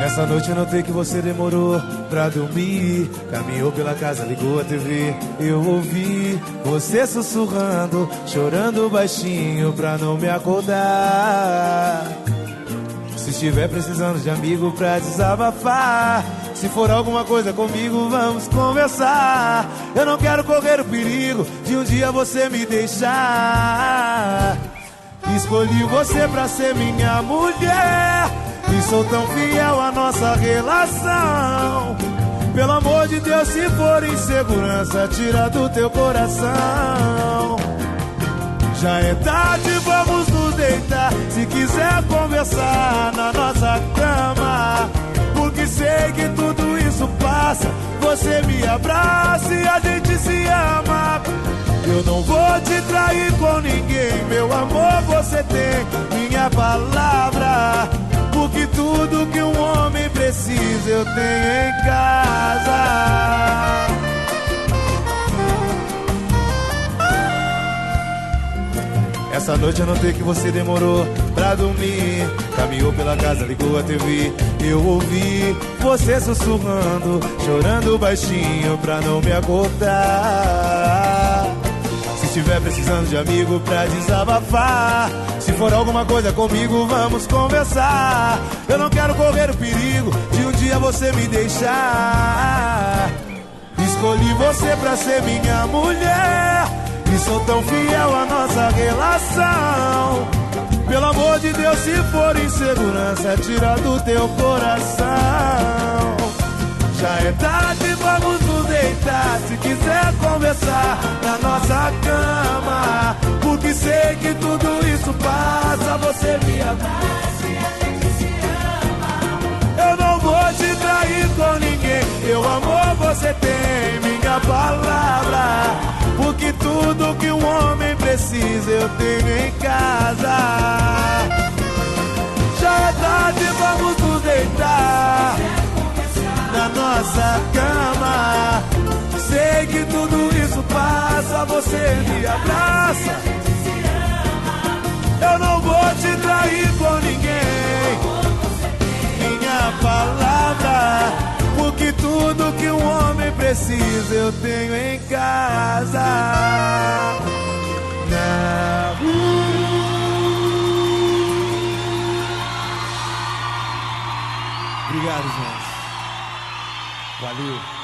Essa noite eu notei que você demorou pra dormir. Caminhou pela casa, ligou a TV. Eu ouvi você sussurrando, chorando baixinho pra não me acordar. Se estiver precisando de amigo pra desabafar, se for alguma coisa comigo, vamos conversar. Eu não quero correr o perigo de um dia você me deixar. Escolhi você pra ser minha mulher e sou tão fiel à nossa relação. Pelo amor de Deus, se for insegurança, tira do teu coração. Já é tarde, vamos nos deitar. Se quiser conversar na nossa cama, porque sei que tudo isso passa. Você me abraça e a gente se ama. Eu não vou te trair com ninguém, meu amor, você tem minha palavra. Porque tudo que um homem precisa eu tenho em casa. Essa noite eu notei que você demorou pra dormir. Caminhou pela casa, ligou a TV. Eu ouvi você sussurrando, chorando baixinho pra não me acordar. Se estiver precisando de amigo pra desabafar, se for alguma coisa comigo, vamos conversar. Eu não quero correr o perigo de um dia você me deixar. Escolhi você pra ser minha mulher e sou tão fiel à nossa relação. Pelo amor de Deus, se for insegurança, tira do teu coração. Já é tarde, vamos nos deitar. Se quiser conversar na nossa cama, porque sei que tudo isso passa. Você me abraça e a gente se ama. Eu não vou te trair com ninguém, meu amor, você tem minha palavra. Porque tudo que um homem precisa eu tenho em casa. Já é tarde, vamos nos deitar na nossa cama. Sei que tudo isso passa, você me abraça. Eu não vou te trair com ninguém, minha palavra. Porque tudo que um homem precisa eu tenho em casa. Na Obrigado, gente. Valeu.